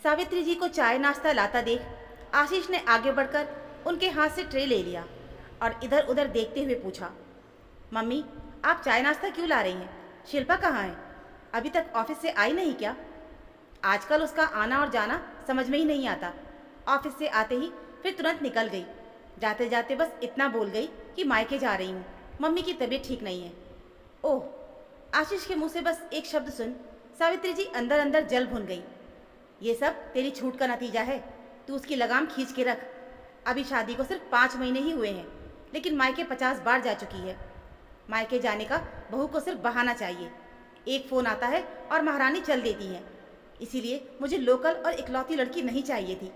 सावित्री जी को चाय नाश्ता लाता देख आशीष ने आगे बढ़कर उनके हाथ से ट्रे ले लिया और इधर उधर देखते हुए पूछा, मम्मी आप चाय नाश्ता क्यों ला रही हैं? शिल्पा कहाँ है? अभी तक ऑफिस से आई नहीं क्या? आजकल उसका आना और जाना समझ में ही नहीं आता। ऑफिस से आते ही फिर तुरंत निकल गई। जाते जाते बस इतना बोल गई कि मायके जा रही हूँ, मम्मी की तबीयत ठीक नहीं है। ओह, आशीष के मुंह से बस एक शब्द सुन सावित्री जी अंदर अंदर जल भुन गई। ये सब तेरी छूट का नतीजा है। तू उसकी लगाम खींच के रख। अभी शादी को सिर्फ 5 महीने ही हुए हैं, लेकिन मायके 50 बार जा चुकी है। मायके जाने का बहू को सिर्फ बहाना चाहिए। एक फ़ोन आता है और महारानी चल देती है। इसीलिए मुझे लोकल और इकलौती लड़की नहीं चाहिए थी।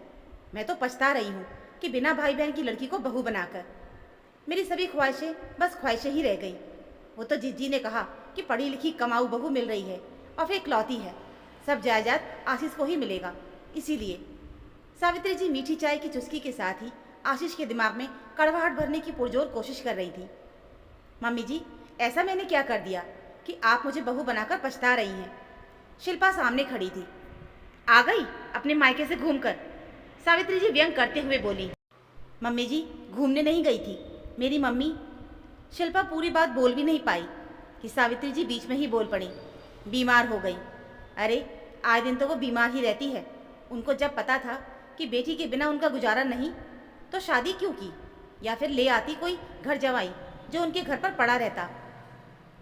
मैं तो पछता रही हूँ कि बिना भाई बहन की लड़की को बहू बनाकर। मेरी सभी ख्वाहिशें बस ख्वाहिशें ही रह गई। वो तो जिज्जी ने कहा कि पढ़ी लिखी कमाऊ बहू मिल रही है और फिर इकलौती है, सब जायदाद आशीष को ही मिलेगा। इसीलिए सावित्री जी मीठी चाय की चुस्की के साथ ही आशीष के दिमाग में कड़वाहट भरने की पुरजोर कोशिश कर रही थी। मम्मी जी, ऐसा मैंने क्या कर दिया कि आप मुझे बहू बनाकर पछता रही हैं? शिल्पा सामने खड़ी थी। आ गई अपने मायके से घूमकर, सावित्री जी व्यंग करते हुए बोली। मम्मी जी, घूमने नहीं गई थी मेरी मम्मी। शिल्पा पूरी बात बोल भी नहीं पाई कि सावित्री जी बीच में ही बोल पड़ी, बीमार हो गई। अरे आए दिन तो वो बीमार ही रहती है। उनको जब पता था कि बेटी के बिना उनका गुजारा नहीं, तो शादी क्यों की? या फिर ले आती कोई घर जवाई जो उनके घर पर पड़ा रहता।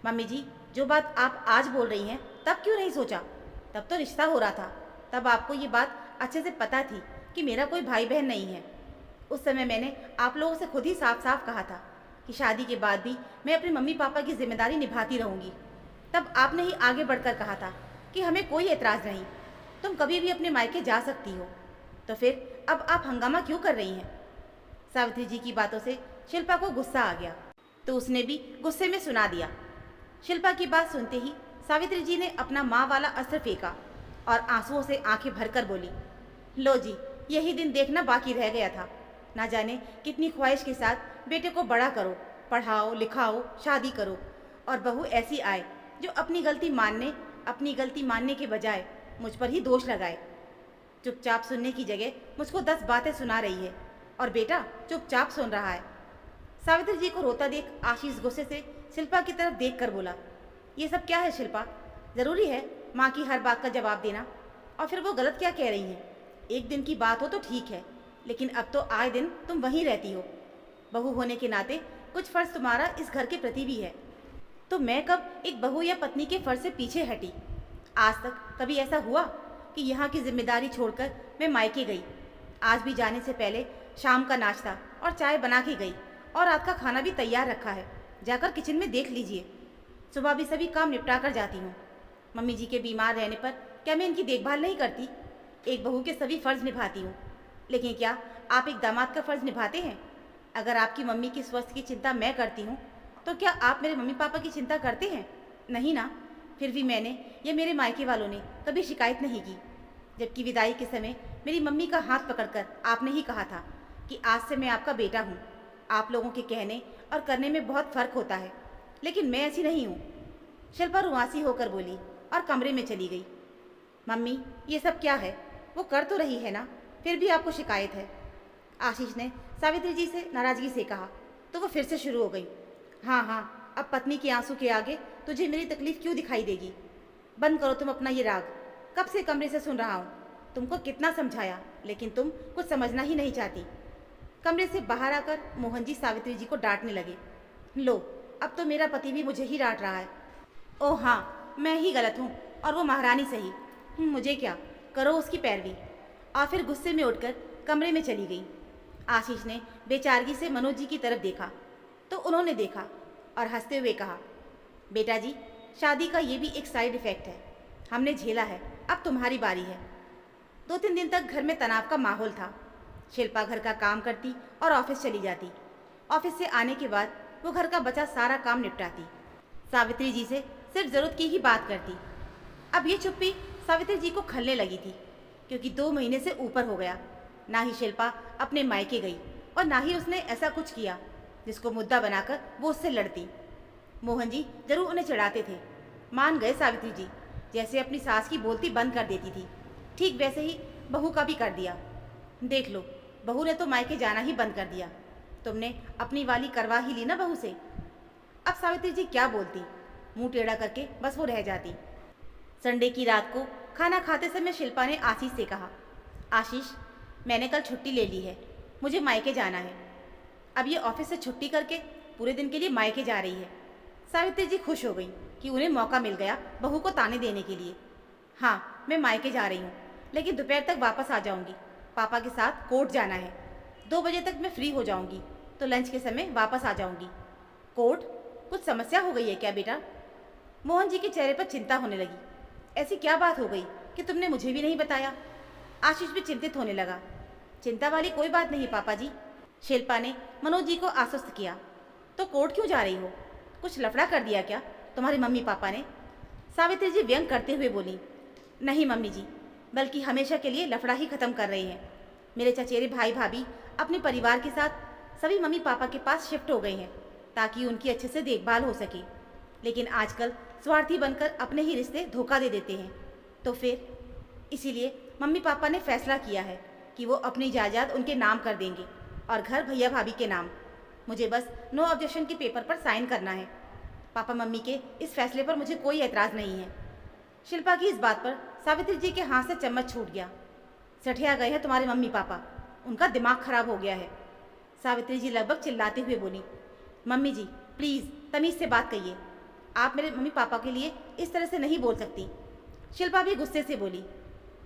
मम्मी जी, जो बात आप आज बोल रही हैं तब क्यों नहीं सोचा? तब तो रिश्ता हो रहा था, तब आपको ये बात अच्छे से पता थी कि मेरा कोई भाई बहन नहीं है। उस समय मैंने आप लोगों से खुद ही साफ साफ कहा था कि शादी के बाद भी मैं अपने मम्मी पापा की जिम्मेदारी निभाती रहूँगी। तब आपने ही आगे बढ़कर कहा था कि हमें कोई एतराज़ नहीं, तुम कभी भी अपने मायके जा सकती हो। तो फिर अब आप हंगामा क्यों कर रही हैं? सावित्री जी की बातों से शिल्पा को गुस्सा आ गया, तो उसने भी गुस्से में सुना दिया। शिल्पा की बात सुनते ही सावित्री जी ने अपना माँ वाला अस्त्र फेंका और आंसुओं से आंखें भरकर बोली, लो जी, यही दिन देखना बाकी रह गया था। ना जाने कितनी ख्वाहिश के साथ बेटे को बड़ा करो, पढ़ाओ लिखाओ, शादी करो, और बहू ऐसी आए जो अपनी गलती मानने के बजाय मुझ पर ही दोष लगाए। चुपचाप सुनने की जगह मुझको 10 बातें सुना रही है और बेटा चुपचाप सुन रहा है। सावित्री जी को रोता देख आशीष गुस्से से शिल्पा की तरफ देख कर बोला, ये सब क्या है शिल्पा? ज़रूरी है माँ की हर बात का जवाब देना? और फिर वो गलत क्या कह रही हैं? एक दिन की बात हो तो ठीक है, लेकिन अब तो आए दिन तुम वहीं रहती हो। बहू होने के नाते कुछ फ़र्ज़ तुम्हारा इस घर के प्रति भी है। तो मैं कब एक बहू या पत्नी के फ़र्ज़ से पीछे हटी? आज तक कभी ऐसा हुआ कि यहाँ की जिम्मेदारी छोड़कर मैं मायके गई? आज भी जाने से पहले शाम का नाश्ता और चाय बना के गई और रात का खाना भी तैयार रखा है, जाकर किचन में देख लीजिए। सुबह भी सभी काम निपटा कर जाती हूँ। मम्मी जी के बीमार रहने पर क्या मैं इनकी देखभाल नहीं करती? एक बहू के सभी फ़र्ज़ निभाती हूँ, लेकिन क्या आप एक दामाद का फ़र्ज़ निभाते हैं? अगर आपकी मम्मी की स्वास्थ्य की चिंता मैं करती हूँ, तो क्या आप मेरे मम्मी पापा की चिंता करते हैं? नहीं ना। फिर भी मैंने या मेरे मायके वालों ने कभी शिकायत नहीं की, जबकि विदाई के समय मेरी मम्मी का हाथ पकड़कर आपने ही कहा था कि आज से मैं आपका बेटा हूँ। आप लोगों के कहने और करने में बहुत फ़र्क होता है, लेकिन मैं ऐसी नहीं हूँ। शिल्पा रुआसी होकर बोली और कमरे में चली गई। मम्मी, ये सब क्या है? वो कर तो रही है ना, फिर भी आपको शिकायत है? आशीष ने सावित्री जी से नाराज़गी से कहा, तो वो फिर से शुरू हो गई। हाँ हाँ, अब पत्नी के आंसू के आगे तुझे मेरी तकलीफ़ क्यों दिखाई देगी? बंद करो तुम अपना ये राग। कब से कमरे से सुन रहा हूँ। तुमको कितना समझाया, लेकिन तुम कुछ समझना ही नहीं चाहती। कमरे से बाहर आकर मोहन जी सावित्री जी को डांटने लगे। लो, अब तो मेरा पति भी मुझे ही डांट रहा है। ओह हाँ, मैं ही गलत हूँ और वो महारानी सही। मुझे क्या, करो उसकी पैरवी। और फिर गुस्से में उठकर कमरे में चली गई। आशीष ने बेचारगी से मनोज जी की तरफ देखा, तो उन्होंने देखा और हंसते हुए कहा, बेटा जी, शादी का ये भी एक साइड इफ़ेक्ट है। हमने झेला है, अब तुम्हारी बारी है। 2-3 दिन तक घर में तनाव का माहौल था। शिल्पा घर का काम करती और ऑफिस चली जाती। ऑफिस से आने के बाद वो घर का बचा सारा काम निपटाती। सावित्री जी से सिर्फ ज़रूरत की ही बात करती। अब ये चुप्पी सावित्री जी को खलने लगी थी, क्योंकि 2 महीने से ऊपर हो गया ना ही शिल्पा अपने मायके गई और ना ही उसने ऐसा कुछ किया जिसको मुद्दा बनाकर वो उससे लड़ती। मोहन जी जरूर उन्हें चिढ़ाते थे। मान गए सावित्री जी, जैसे अपनी सास की बोलती बंद कर देती थी, ठीक वैसे ही बहू का भी कर दिया। देख लो, बहू ने तो मायके जाना ही बंद कर दिया। तुमने अपनी वाली करवा ही ली ना बहू से। अब सावित्री जी क्या बोलती, मुंह टेढ़ा करके बस वो रह जाती। संडे की रात को खाना खाते समय शिल्पा ने आशीष से कहा, आशीष मैंने कल छुट्टी ले ली है, मुझे मायके जाना है। अब ये ऑफिस से छुट्टी करके पूरे दिन के लिए मायके जा रही है। सावित्री जी खुश हो गई कि उन्हें मौका मिल गया बहू को ताने देने के लिए। हाँ, मैं मायके जा रही हूँ, लेकिन दोपहर तक वापस आ जाऊँगी। पापा के साथ कोर्ट जाना है। 2 बजे तक मैं फ्री हो जाऊँगी, तो लंच के समय वापस आ जाऊँगी। कोर्ट? कुछ समस्या हो गई है क्या बेटा? मोहन जी के चेहरे पर चिंता होने लगी। ऐसी क्या बात हो गई कि तुमने मुझे भी नहीं बताया? आशीष भी चिंतित होने लगा। चिंता वाली कोई बात नहीं पापा जी। शिल्पा ने मनोज जी को आश्वस्त किया। तो कोर्ट क्यों जा रही हो? कुछ लफड़ा कर दिया क्या तुम्हारे मम्मी पापा ने? सावित्री जी व्यंग करते हुए बोली, नहीं मम्मी जी, बल्कि हमेशा के लिए लफड़ा ही खत्म कर रहे हैं। मेरे चचेरे भाई भाभी अपने परिवार के साथ सभी मम्मी पापा के पास शिफ्ट हो गए हैं ताकि उनकी अच्छे से देखभाल हो सके। लेकिन आजकल स्वार्थी बनकर अपने ही रिश्ते धोखा दे देते हैं। तो फिर इसीलिए मम्मी पापा ने फैसला किया है कि वो अपनी जायदाद उनके नाम कर देंगे और घर भैया भाभी के नाम। मुझे बस नो ऑब्जेक्शन के पेपर पर साइन करना है। पापा मम्मी के इस फैसले पर मुझे कोई एतराज़ नहीं है। शिल्पा की इस बात पर सावित्री जी के हाथ से चम्मच छूट गया। सठिया गए हैं तुम्हारे मम्मी पापा, उनका दिमाग खराब हो गया है। सावित्री जी लगभग चिल्लाते हुए बोली, मम्मी जी प्लीज़ तमीज़ से बात कहिए। आप मेरे मम्मी पापा के लिए इस तरह से नहीं बोल सकती। शिल्पा भी गुस्से से बोली।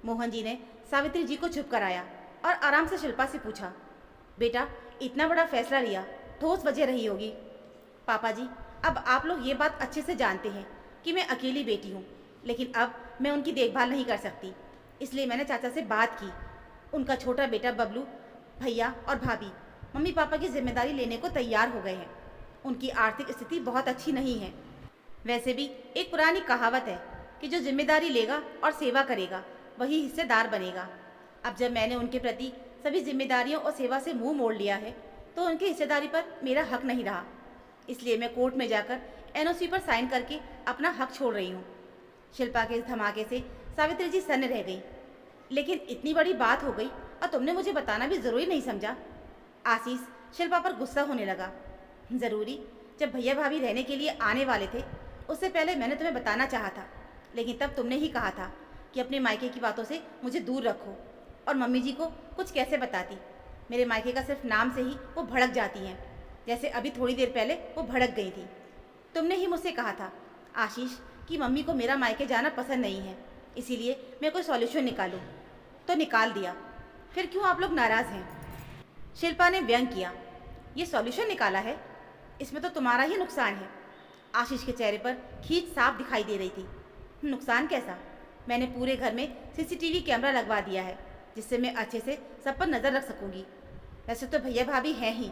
मोहन जी ने सावित्री जी को चुप कराया और आराम से शिल्पा से पूछा, बेटा इतना बड़ा फैसला लिया, ठोस वजह रही होगी। पापा जी, अब आप लोग ये बात अच्छे से जानते हैं कि मैं अकेली बेटी हूँ, लेकिन अब मैं उनकी देखभाल नहीं कर सकती। इसलिए मैंने चाचा से बात की। उनका छोटा बेटा बबलू, भैया और भाभी मम्मी पापा की जिम्मेदारी लेने को तैयार हो गए हैं। उनकी आर्थिक स्थिति बहुत अच्छी नहीं है। वैसे भी एक पुरानी कहावत है कि जो जिम्मेदारी लेगा और सेवा करेगा वही हिस्सेदार बनेगा। अब जब मैंने उनके प्रति सभी जिम्मेदारियों और सेवा से मुंह मोड़ लिया है तो उनकी हिस्सेदारी पर मेरा हक नहीं रहा। इसलिए मैं कोर्ट में जाकर एनओसी पर साइन करके अपना हक छोड़ रही हूँ। शिल्पा के इस धमाके से सावित्री जी सन्न रह गई। लेकिन इतनी बड़ी बात हो गई और तुमने मुझे बताना भी ज़रूरी नहीं समझा? आशीष शिल्पा पर गुस्सा होने लगा। ज़रूरी? जब भैया भाभी रहने के लिए आने वाले थे उससे पहले मैंने तुम्हें बताना चाहा था, लेकिन तब तुमने ही कहा था कि अपने मायके की बातों से मुझे दूर रखो। और मम्मी जी को कुछ कैसे बताती? मेरे मायके का सिर्फ नाम से ही वो भड़क जाती हैं, जैसे अभी थोड़ी देर पहले वो भड़क गई थी। तुमने ही मुझसे कहा था आशीष कि मम्मी को मेरा मायके जाना पसंद नहीं है, इसीलिए मैं कोई सॉल्यूशन निकालूं। तो निकाल दिया, फिर क्यों आप लोग नाराज़ हैं? शिल्पा ने व्यंग किया। ये सॉल्यूशन निकाला है? इसमें तो तुम्हारा ही नुकसान है। आशीष के चेहरे पर खींच साफ दिखाई दे रही थी। नुकसान कैसा? मैंने पूरे घर में सीसीटीवी कैमरा लगवा दिया है जिससे मैं अच्छे से सब पर नज़र रख सकूंगी। वैसे तो भैया भाभी हैं ही,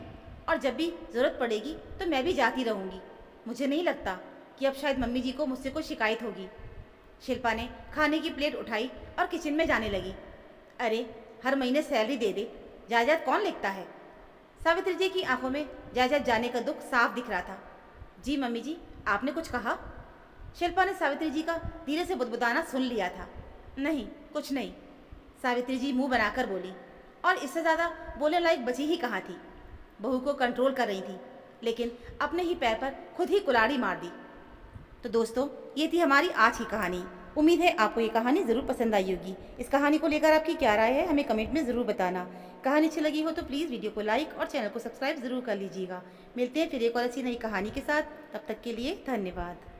और जब भी ज़रूरत पड़ेगी तो मैं भी जाती रहूंगी। मुझे नहीं लगता कि अब शायद मम्मी जी को मुझसे कोई शिकायत होगी। शिल्पा ने खाने की प्लेट उठाई और किचन में जाने लगी। अरे हर महीने सैलरी दे दे, जायदाद कौन लिखता है? सावित्री जी की आंखों में जायदाद जाने का दुख साफ दिख रहा था। जी मम्मी जी, आपने कुछ कहा? शिल्पा ने सावित्री जी का धीरे से बुदबुदाना सुन लिया था। नहीं, कुछ नहीं, सावित्री जी मुंह बनाकर बोली, और इससे ज़्यादा बोलने लायक बची ही कहाँ थी। बहू को कंट्रोल कर रही थी, लेकिन अपने ही पैर पर खुद ही कुल्हाड़ी मार दी। तो दोस्तों, ये थी हमारी आज की कहानी। उम्मीद है आपको ये कहानी ज़रूर पसंद आई होगी। इस कहानी को लेकर आपकी क्या राय है हमें कमेंट में ज़रूर बताना। कहानी अच्छी लगी हो तो प्लीज़ वीडियो को लाइक और चैनल को सब्सक्राइब ज़रूर कर लीजिएगा। मिलते हैं फिर एक और अच्छी नई कहानी के साथ। तब तक के लिए धन्यवाद।